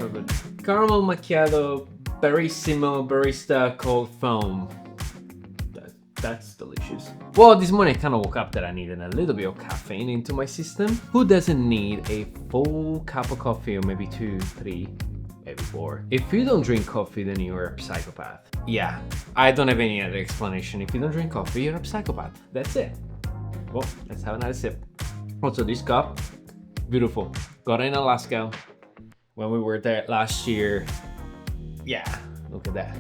so good. Caramel macchiato, Barissimo barista cold foam. That's delicious. Well, this morning I kind of woke up that I needed a little bit of caffeine into my system. Who doesn't need a full cup of coffee, or maybe 2, 3, maybe 4? If you don't drink coffee, then you're a psychopath. Yeah, I don't have any other explanation. If you don't drink coffee, you're a psychopath. That's it. Well, let's have another sip. Also, this cup, beautiful. Got it in Alaska when we were there last year. Yeah, look at that.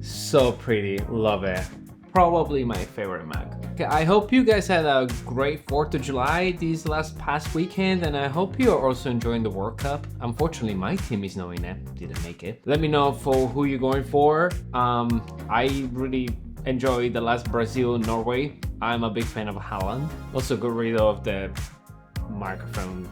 So pretty, love it. Probably my favorite mug. Okay, I hope you guys had a great 4th of July this past weekend, and I hope you are also enjoying the World Cup. Unfortunately, my team is not in it, didn't make it. Let me know for who you're going for. I really enjoyed the last Brazil-Norway. I'm a big fan of Haaland. Also got rid of the microphone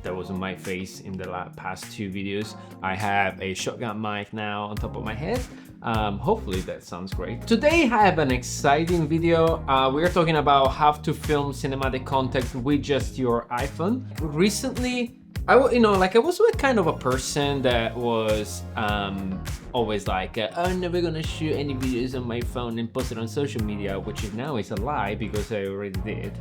that was on my face in the past 2 videos. I have a shotgun mic now on top of my head. Hopefully that sounds great. Today I have an exciting video. We're talking about how to film cinematic content with just your iPhone. Recently, I was kind of a person that was always like, I'm never gonna shoot any videos on my phone and post it on social media, which is now is a lie because I already did.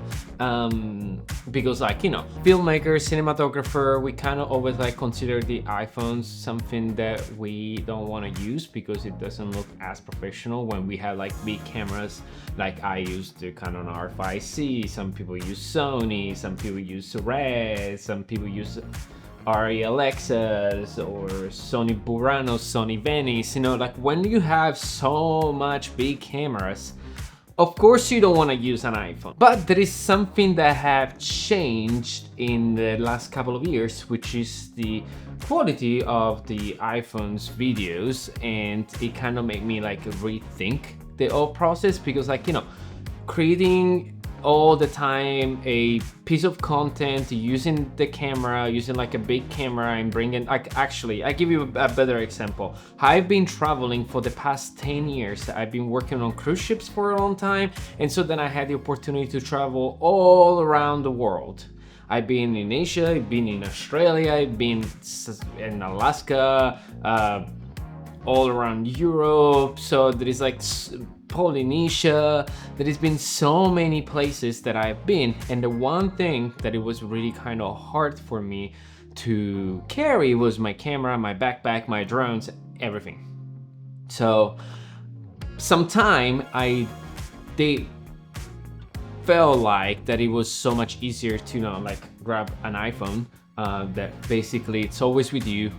Because filmmaker, cinematographer, we kind of always consider the iPhones something that we don't want to use because it doesn't look as professional when we have big cameras. Like I use the Canon R5C, some people use Sony, some people use Red, some people use RE Alexas or Sony Burano, Sony Venice. When you have so much big cameras, of course you don't want to use an iPhone. But there is something that have changed in the last couple of years, which is the quality of the iPhone's videos, and it kind of made me rethink the whole process because creating all the time a piece of content using the camera, using a big camera and bringing actually I give you a better example. I've been traveling for the past 10 years. I've been working on cruise ships for a long time, and so then I had the opportunity to travel all around the world. I've been in Asia, I've been in Australia, I've been in Alaska, all around Europe. So there is Polynesia. There has been so many places that I've been, and the one thing that it was really kind of hard for me to carry was my camera, my backpack, my drones, everything. So sometime they felt like that it was so much easier to grab an iPhone. That basically it's always with you.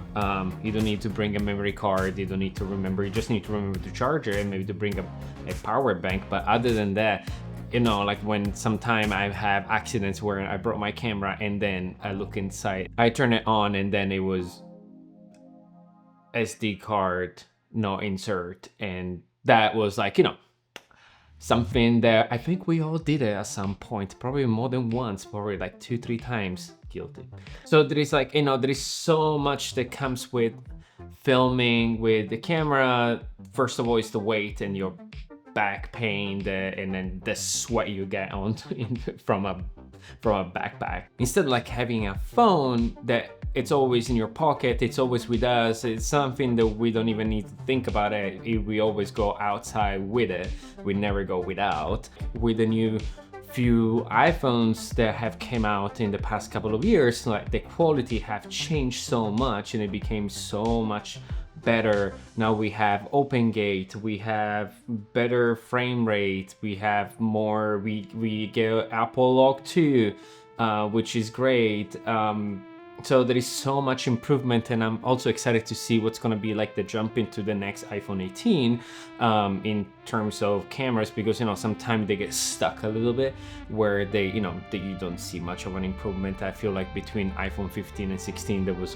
You don't need to bring a memory card, you don't need to remember, you just need to remember to charge it and maybe to bring a power bank. But other than that, when sometime I have accidents where I brought my camera and then I look inside, I turn it on and then it was SD card no insert, and that was something that I think we all did it at some point, probably more than once, probably 2, 3 times. Guilty. So there is there is so much that comes with filming with the camera. First of all, it's the weight and your back pain, and then the sweat you get on from a backpack. Instead of having a phone that it's always in your pocket, it's always with us, it's something that we don't even need to think about it. We always go outside with it, we never go without. With the new few iPhones that have came out in the past couple of years, the quality have changed so much and it became so much better. Now we have open gate, we have better frame rate, we have more, we get Apple Lock 2, which is great. So there is so much improvement, and I'm also excited to see what's going to be the jump into the next iPhone 18 in terms of cameras, because sometimes they get stuck a little bit where they that you don't see much of an improvement. I feel between iPhone 15 and 16 there was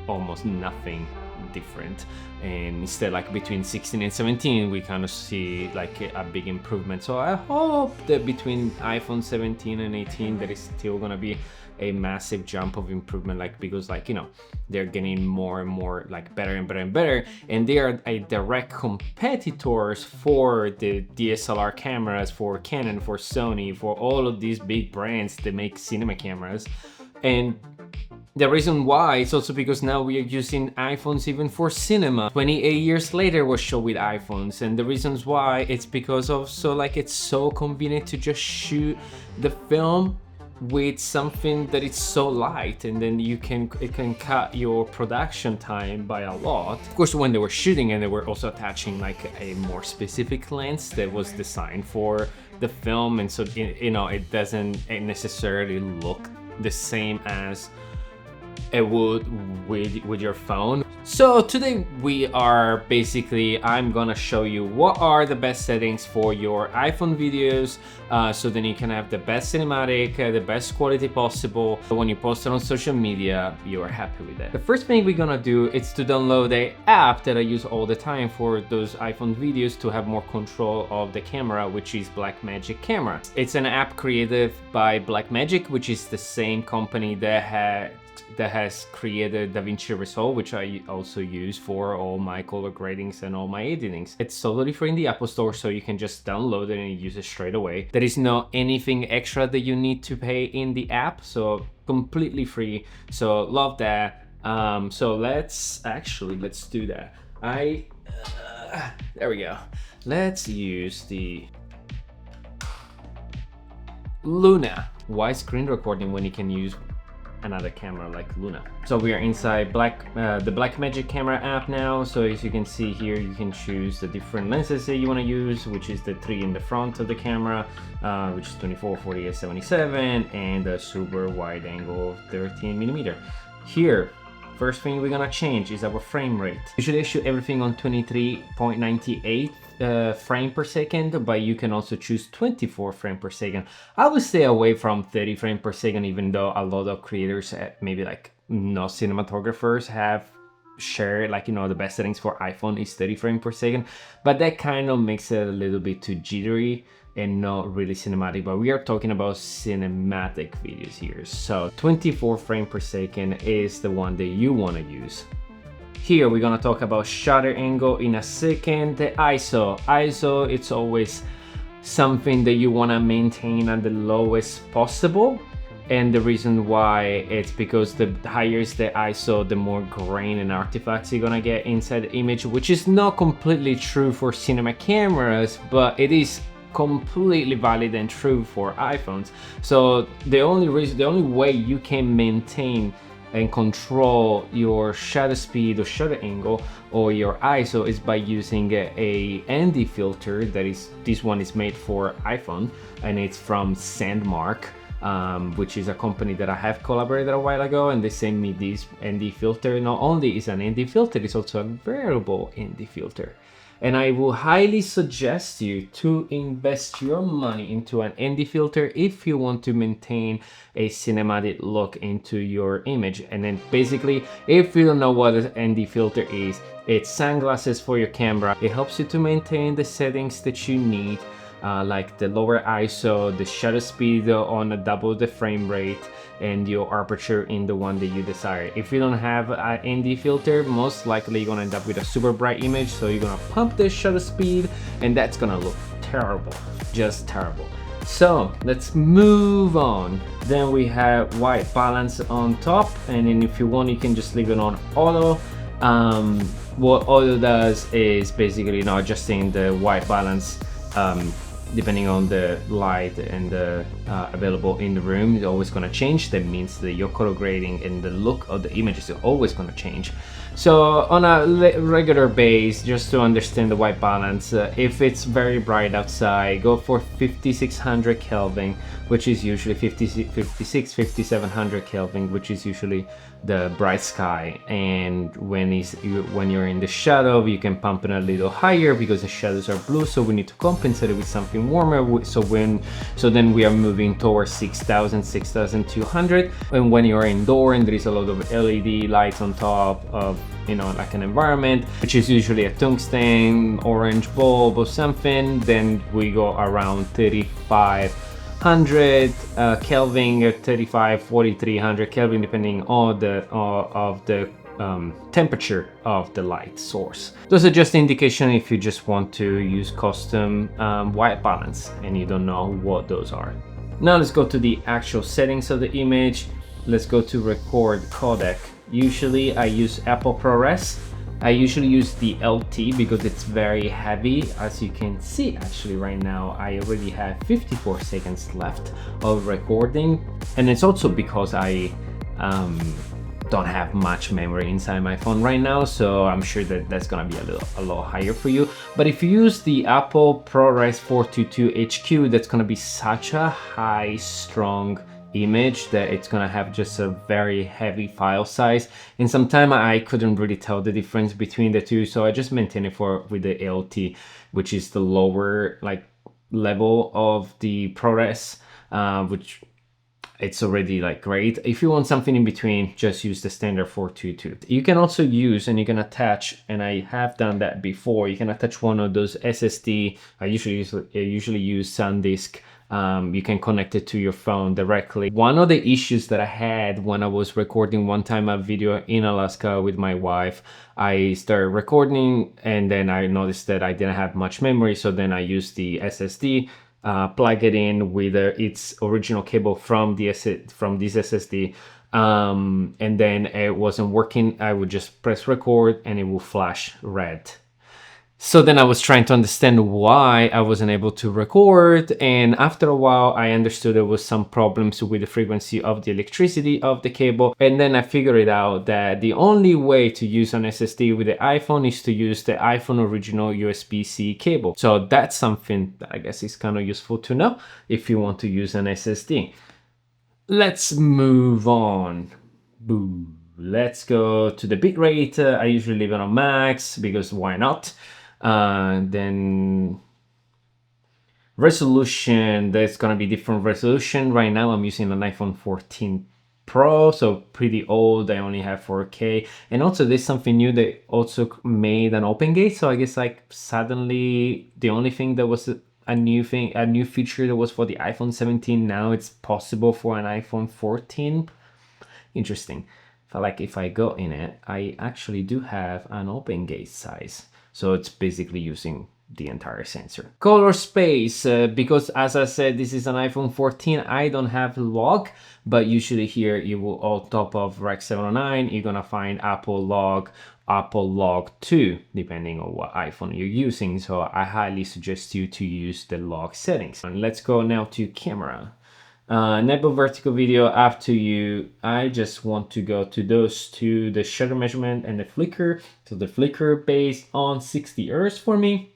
almost nothing different, and instead between 16 and 17 we kind of see a big improvement. So I hope that between iPhone 17 and 18 there is still gonna be a massive jump of improvement, because they're getting more and more better and better and better, and they are a direct competitors for the DSLR cameras, for Canon, for Sony, for all of these big brands that make cinema cameras. And The reason why is also because now we are using iPhones even for cinema. 28 years later was shot with iPhones, and the reasons why it's because of it's so convenient to just shoot the film with something that is so light, and then it can cut your production time by a lot. Of course, when they were shooting, and they were also attaching like a more specific lens that was designed for the film, and so it doesn't necessarily look the same as it would with your phone. So today I'm gonna show you what are the best settings for your iPhone videos, so then you can have the best cinematic, the best quality possible. So when you post it on social media, you are happy with it. The first thing we're gonna do is to download an app that I use all the time for those iPhone videos to have more control of the camera, which is Blackmagic Camera. It's an app created by Blackmagic, which is the same company that has created DaVinci Resolve, which I also use for all my color gradings and all my editings. It's totally free in the Apple Store, so you can just download it and use it straight away. There is no anything extra that you need to pay in the app, so completely free. So love that. So let's do that. There we go. Let's use the Luna. Why screen recording when you can use another camera like Luna? So we are inside the Blackmagic Camera app now. So as you can see here, you can choose the different lenses that you want to use, which is the 3 in the front of the camera, which is 24, 48, 77, and the super wide angle 13mm. Here, first thing we're gonna change is our frame rate. Usually I shoot everything on 23.98 frame per second, but you can also choose 24 frame per second. I would stay away from 30 frame per second, even though a lot of creators, maybe like no cinematographers, have shared the best settings for iPhone is 30 frame per second, but that kind of makes it a little bit too jittery and not really cinematic. But we are talking about cinematic videos here, so 24 frame per second is the one that you want to use. Here we're gonna talk about shutter angle in a second. The ISO, it's always something that you wanna maintain at the lowest possible. And the reason why, it's because the higher is the ISO, the more grain and artifacts you're gonna get inside the image, which is not completely true for cinema cameras, but it is completely valid and true for iPhones. So the only way you can maintain and control your shutter speed or shutter angle or your ISO is by using a ND filter. This one is made for iPhone, and it's from Sandmark, which is a company that I have collaborated a while ago, and they sent me this ND filter. Not only is an ND filter, it's also a variable ND filter. And I will highly suggest you to invest your money into an ND filter if you want to maintain a cinematic look into your image. And then basically, if you don't know what an ND filter is, it's sunglasses for your camera. It helps you to maintain the settings that you need, like the lower ISO, the shutter speed on double the frame rate, and your aperture in the one that you desire. If you don't have an ND filter, most likely you're gonna end up with a super bright image, so you're gonna pump the shutter speed, and that's gonna look terrible, just terrible. So let's move on. Then we have white balance on top, and then if you want, you can just leave it on auto. What auto does is basically adjusting the white balance depending on the light and the available in the room. It's always going to change. That means that your color grading and the look of the image is always going to change. So on a regular base, just to understand the white balance, if it's very bright outside, go for 5600 Kelvin, which is usually 5700 Kelvin, which is usually the bright sky. And when you're in the shadow, you can pump it a little higher because the shadows are blue, so we need to compensate it with something warmer. So then we are moving towards 6200. And when you're indoor and there is a lot of LED lights on top of like an environment, which is usually a tungsten orange bulb or something, then we go around 3500 Kelvin, 4300 Kelvin, depending on the temperature of the light source. Those are just indication if you just want to use custom white balance and you don't know what those are. Now let's go to the actual settings of the image. let's go to record codec. Usually I use Apple ProRes. I usually use the LT because it's very heavy. As you can see, actually right now, I already have 54 seconds left of recording. And it's also because I don't have much memory inside my phone right now, so I'm sure that that's gonna be a lot higher for you. But if you use the Apple ProRes 422 HQ, that's gonna be such a high, strong image that it's gonna have just a very heavy file size, and sometimes I couldn't really tell the difference between the two, so I just maintain it with the LT, which is the lower like level of the ProRes, which it's already like great. If you want something in between, just use the standard 422. You can also use, and you can attach, and I have done that before, you can attach one of those SSD. I usually use SanDisk. You can connect it to your phone directly. One of the issues that I had when I was recording one time a video in Alaska with my wife, I started recording and then I noticed that I didn't have much memory, so then I used the SSD. Plug it in with its original cable from this SSD, and then it wasn't working. I would just press record and it will flash red. So then I was trying to understand why I wasn't able to record, and after a while I understood there was some problems with the frequency of the electricity of the cable, and then I figured it out that the only way to use an SSD with the iPhone is to use the iPhone original USB-C cable. So that's something that I guess is kind of useful to know if you want to use an SSD. Let's move on. Boo. Let's go to the bitrate. I usually leave it on max because why not? Then resolution, there's gonna be different resolution. Right now I'm using an iPhone 14 Pro, so pretty old. I only have 4K, and also there's something new. They also made an open gate, so I guess like suddenly the only thing that was a new feature that was for the iPhone 17, now it's possible for an iPhone 14. Interesting. Like if I go in it, I actually do have an open gate size. So it's basically using the entire sensor. Color space, because as I said, this is an iPhone 14, I don't have log, but usually here you will, on top of Rec 709, you're gonna find Apple log 2, depending on what iPhone you're using. So I highly suggest you to use the log settings. And let's go now to camera. Enable vertical video, up to you. I just want to go to those two, the shutter measurement and the flicker. So the flicker based on 60 Hz for me.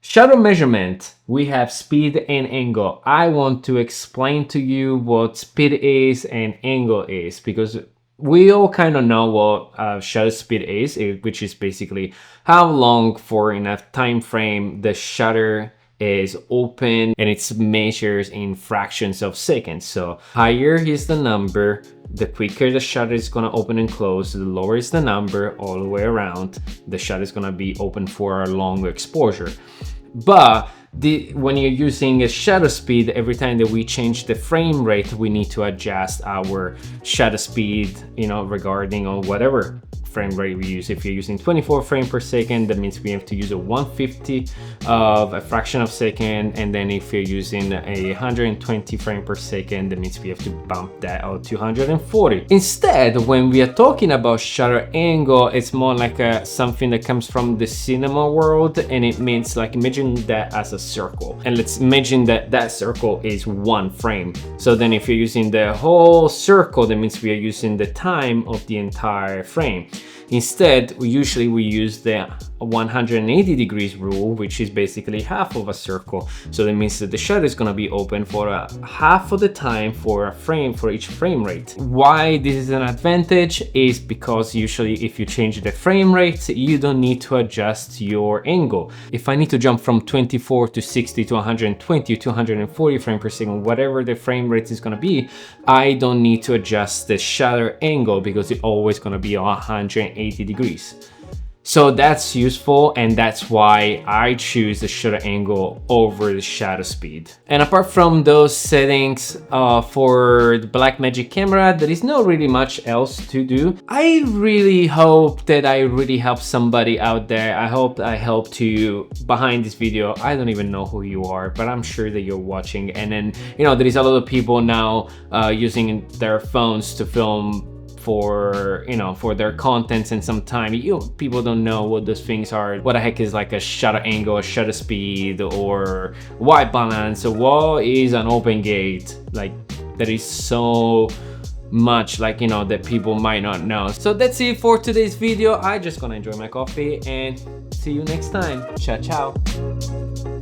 Shutter measurement, we have speed and angle. I want to explain to you what speed is and angle is, because we all kind of know what shutter speed is, which is basically how long for in a time frame the shutter is open, and it's measured in fractions of seconds. So higher is the number, the quicker the shutter is gonna open and close. The lower is the number, all the way around, the shutter is gonna be open for a longer exposure. But when you're using a shutter speed, every time that we change the frame rate, we need to adjust our shutter speed, regarding on whatever frame rate we use. If you're using 24 frames per second, that means we have to use a 1/50 of a fraction of a second, and then if you're using a 120 frames per second, that means we have to bump that out to 140. Instead, when we are talking about shutter angle, it's more like something that comes from the cinema world, and it means like imagine that as a circle, and let's imagine that that circle is one frame. So then if you're using the whole circle, that means we are using the time of the entire frame. Instead, we usually use the 180 degrees rule, which is basically half of a circle. So that means that the shutter is going to be open for half of the time for each frame rate. Why this is an advantage is because usually if you change the frame rate, you don't need to adjust your angle. If I need to jump from 24 to 60 to 120 to 140 frames per second, whatever the frame rate is going to be, I don't need to adjust the shutter angle because it's always going to be 180 degrees. So that's useful, and that's why I choose the shutter angle over the shutter speed. And apart from those settings for the Blackmagic camera, there is not really much else to do. I really hope that I really help somebody out there. I hope I helped you behind this video. I don't even know who you are, but I'm sure that you're watching. And then, you know, there is a lot of people now using their phones to film for, you know, for their contents, and sometimes people don't know what those things are. What the heck is like a shutter angle, a shutter speed, or white balance, or what is an open gate? Like, there is so much, like, you know, that people might not know. So that's it for today's video. I just gonna enjoy my coffee and see you next time. Ciao ciao.